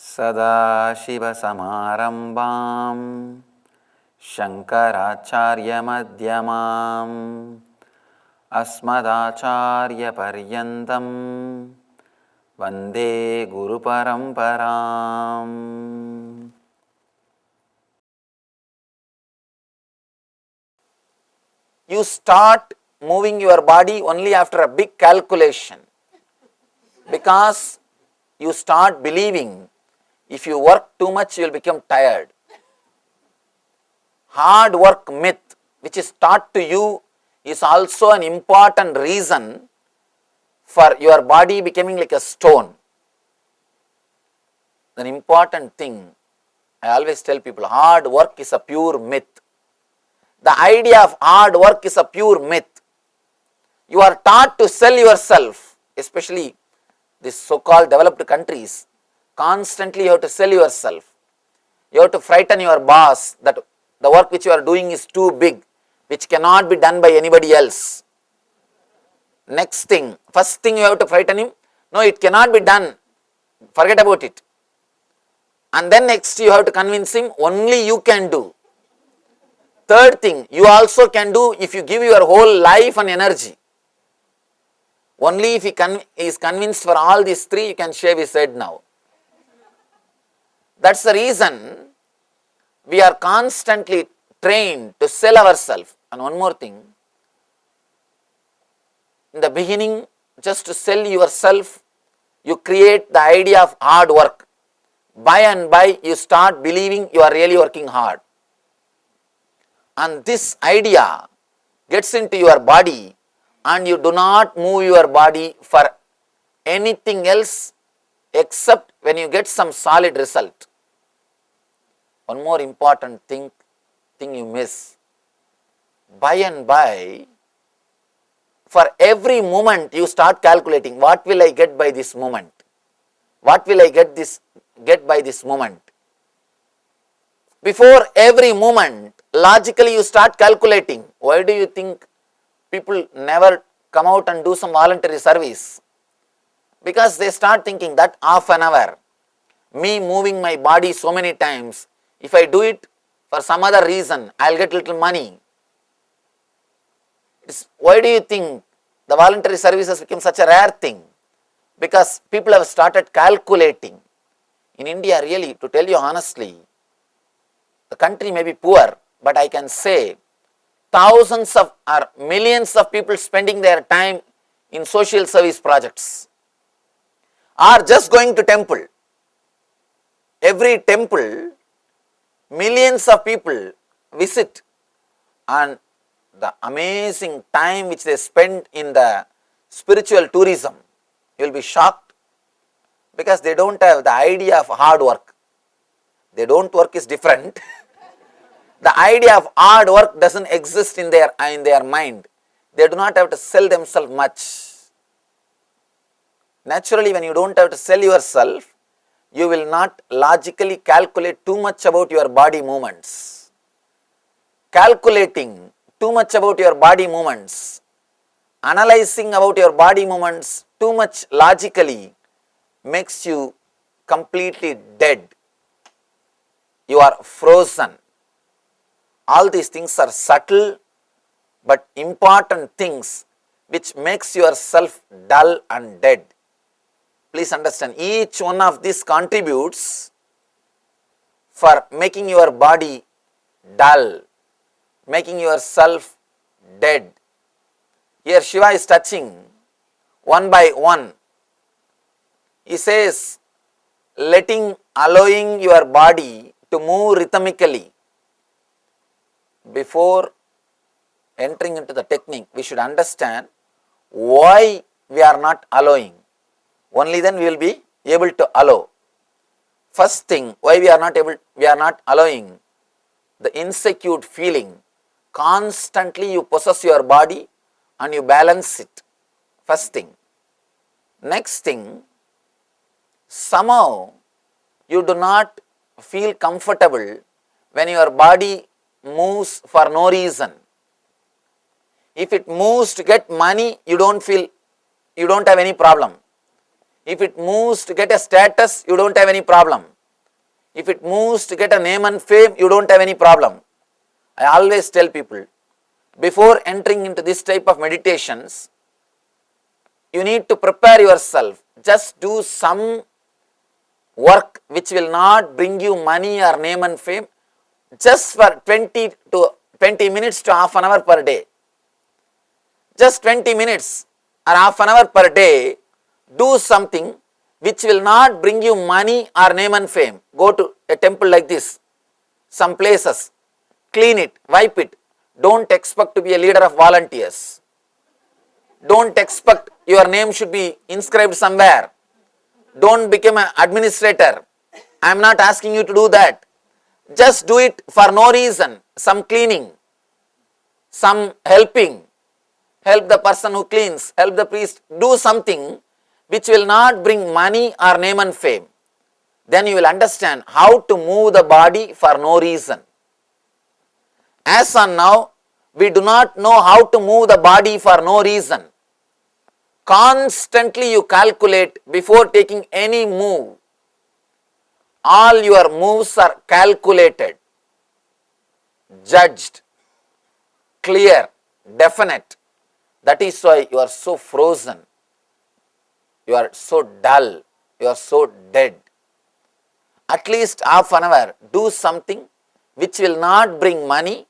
सदाशिवसमारम्भां शङ्कराचार्यमध्यमाम् अस्मदाचार्यपर्यन्तं वन्दे गुरुपरम्पराम्. You start moving your body only after a big calculation, because you start believing if you work too much you will become tired. Hard work myth which is taught to you is also an important reason for your body becoming like a stone. An important thing, I always tell people, hard work is a pure myth. The idea of hard work is a pure myth. You are taught to sell yourself, especially these so-called developed countries. Constantly you have to sell yourself. You have to frighten your boss that the work which you are doing is too big, which cannot be done by anybody else. Next thing, first thing you have to frighten him, no, it cannot be done, forget about it. And then next you have to convince him, only you can do. Third thing, you also can do if you give your whole life and energy. Only if he is convinced for all these three, you can shave his head now. That's the reason we are constantly trained to sell ourselves. And one more thing, in the beginning, just to sell yourself, you create the idea of hard work. By and by, you start believing you are really working hard. And this idea gets into your body, and you do not move your body for anything else except when you get some solid result. One more important thing you miss. By and by, for every moment you start calculating, what will I get by this moment? What will I get by this moment? Before every moment, logically you start calculating. Why do you think people never come out and do some voluntary service? Because they start thinking that half an hour, me moving my body so many times, if I do it for some other reason, I'll get little money. Why do you think the voluntary service has become such a rare thing? Because people have started calculating. In India, really, to tell you honestly, the country may be poor, but I can say thousands of or millions of people spending their time in social service projects are just going to temple. Every temple, millions of people visit, and the amazing time which they spend in the spiritual tourism, you will be shocked, because they don't have the idea of hard work. They don't work is different. The idea of hard work doesn't exist in their mind. They do not have to sell themselves much. Naturally, when you don't have to sell yourself, you will not logically calculate too much about your body movements. Calculating too much about your body movements, analyzing about your body movements too much logically makes you completely dead. You are frozen. All these things are subtle but important things which makes yourself dull and dead. Please understand, each one of these contributes for making your body dull, making yourself dead. Here Shiva is touching one by one. He says, allowing your body to move rhythmically. Before entering into the technique, we should understand why we are not allowing. Only then we will be able to allow. First thing, why we are not allowing, the insecure feeling. Constantly you possess your body and you balance it. First thing. Next thing, somehow you do not feel comfortable when your body moves for no reason. If it moves to get money, you don't have any problem. If it moves to get a status, you don't have any problem. If it moves to get a name and fame, you don't have any problem. I always tell people, before entering into this type of meditations, you need to prepare yourself. Just do some work which will not bring you money or name and fame, just for 20 minutes to half an hour per day. Just 20 minutes or half an hour per day, do something which will not bring you money or name and fame. Go to a temple like this, some places, clean it, wipe it. Don't expect to be a leader of volunteers. Don't expect your name should be inscribed somewhere. Don't become an administrator. I am not asking you to do that. Just do it for no reason. Some cleaning, some helping. Help the person who cleans, help the priest. Do something which will not bring money or name and fame. Then you will understand how to move the body for no reason. As on now, we do not know how to move the body for no reason. Constantly you calculate before taking any move. All your moves are calculated, judged, clear, definite. That is why you are so frozen. You are so dull. You are so dead. At least half an hour, do something which will not bring money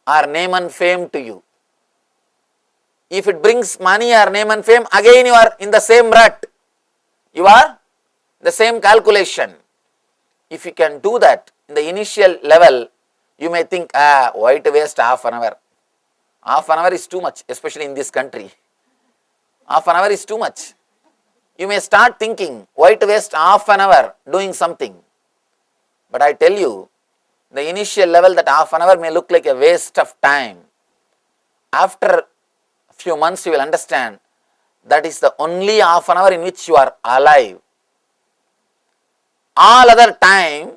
or name and fame to you. If it brings money or name and fame, again you are in the same rut. You are the same calculation. If you can do that in the initial level, you may think, why to waste half an hour? Half an hour is too much, especially in this country. Half an hour is too much. You may start thinking, why to waste half an hour doing something? But I tell you, the initial level, that half an hour may look like a waste of time. After a few months, you will understand that is the only half an hour in which you are alive. All other time,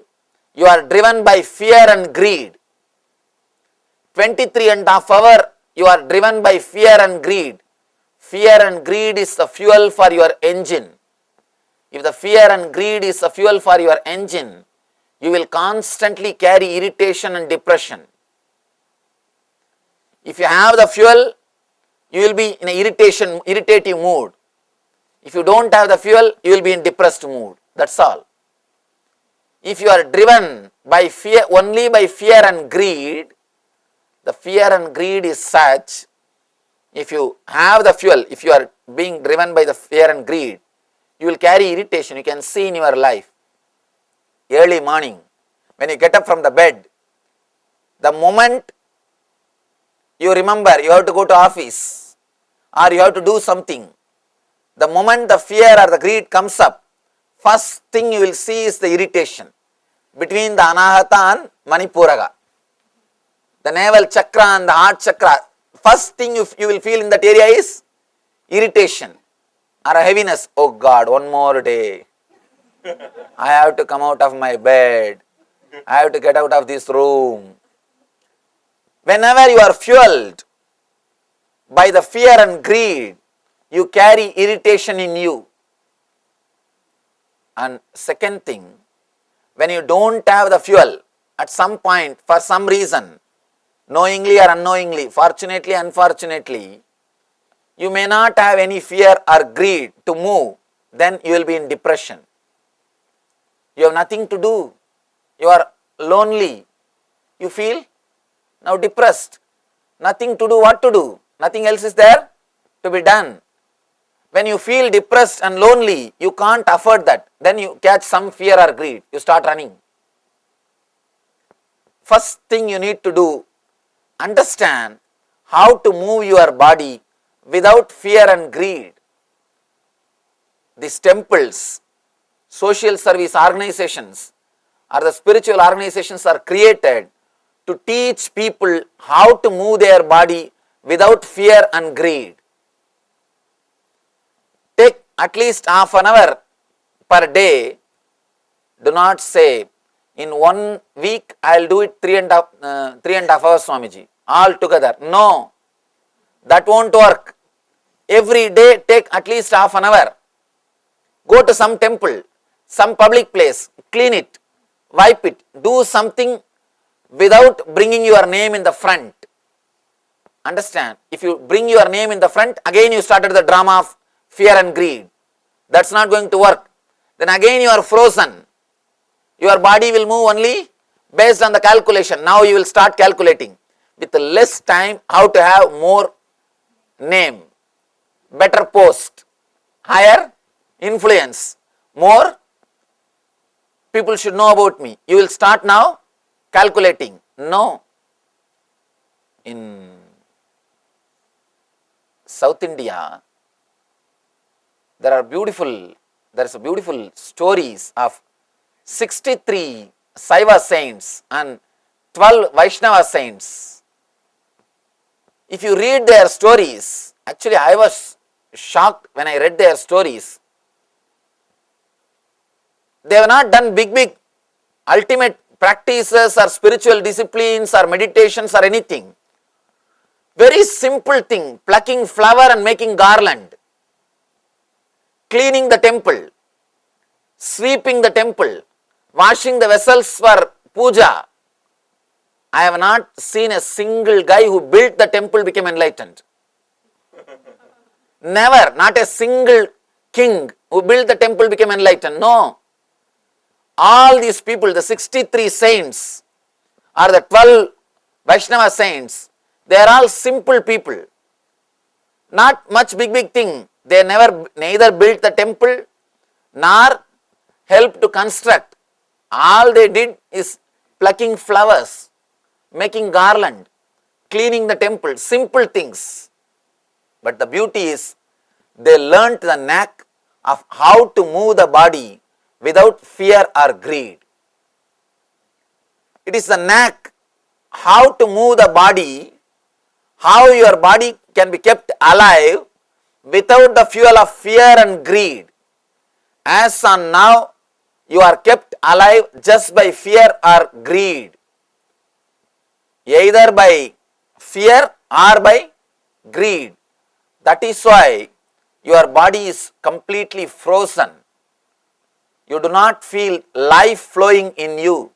you are driven by fear and greed. 23 and a half hour, you are driven by fear and greed. Fear and greed is the fuel for your engine. If the fear and greed is the fuel for your engine, you will constantly carry irritation and depression. If you have the fuel, you will be in an irritative mood. If you don't have the fuel, you will be in depressed mood. That's all. If you are driven by fear, only by fear and greed, the fear and greed is such, if you have the fuel, if you are being driven by the fear and greed, you will carry irritation. You can see in your life. Early morning, when you get up from the bed, the moment you remember you have to go to office or you have to do something, the moment the fear or the greed comes up, first thing you will see is the irritation between the Anahata and Manipuraga. The navel chakra and the heart chakra, first thing you will feel in that area is irritation or a heaviness. Oh God, one more day. I have to come out of my bed. I have to get out of this room. Whenever you are fueled by the fear and greed, you carry irritation in you. And second thing, when you don't have the fuel, at some point, for some reason, knowingly or unknowingly, fortunately, unfortunately, you may not have any fear or greed to move, then you will be in depression. You have nothing to do. You are lonely. You feel now depressed. Nothing to do. What to do? Nothing else is there to be done. When you feel depressed and lonely, you can't afford that. Then you catch some fear or greed. You start running. First thing you need to do, understand how to move your body without fear and greed. These temples, social service organizations or the spiritual organizations are created to teach people how to move their body without fear and greed. Take at least half an hour per day. Do not say, in 1 week I will do it 3.5 hours, Swamiji, all together. No, that won't work. Every day take at least half an hour. Go to some temple, some public place, clean it, wipe it. Do something without bringing your name in the front. Understand? If you bring your name in the front, again you started the drama of fear and greed. That's not going to work. Then again you are frozen. Your body will move only based on the calculation. Now you will start calculating with less time how to have more name, better post, higher influence, more people should know about me. You will start now calculating. No. In South India, there is a beautiful stories of 63 Saiva saints and 12 Vaishnava saints. If you read their stories, actually I was shocked when I read their stories. They have not done big ultimate practices or spiritual disciplines or meditations or anything. Very simple thing, plucking flower and making garland, cleaning the temple, sweeping the temple, washing the vessels for puja. I have not seen a single guy who built the temple became enlightened. Never, not a single king who built the temple became enlightened. No. All these people, the 63 saints or the 12 Vaishnava saints, they are all simple people. Not much big thing. They neither built the temple nor helped to construct. All they did is plucking flowers, making garland, cleaning the temple, simple things. But the beauty is they learnt the knack of how to move the body without fear or greed. It is the knack how to move the body, how your body can be kept alive without the fuel of fear and greed. As on now, you are kept alive just by fear or greed, either by fear or by greed. That is why your body is completely frozen. You do not feel life flowing in you.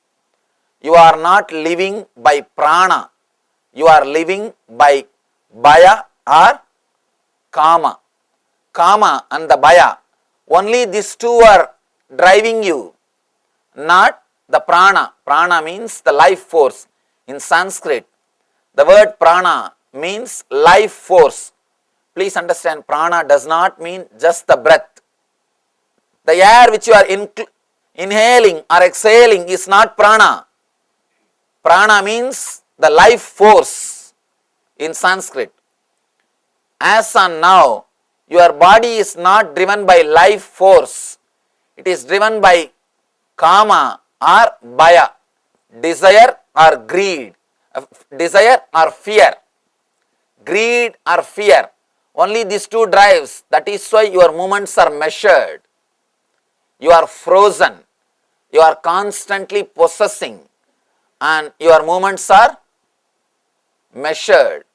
You are not living by prana. You are living by bhaya or kama. Kama and the bhaya. Only these two are driving you, not the prana. Prana means the life force. In Sanskrit, the word prana means life force. Please understand, prana does not mean just the breath. The air which you are inhaling or exhaling is not prana. Prana means the life force in Sanskrit. As on now, your body is not driven by life force. It is driven by kama or bhaya, desire or greed, desire or fear, greed or fear. Only these two drives. That is why your movements are measured. You are frozen. You are constantly possessing and your movements are measured.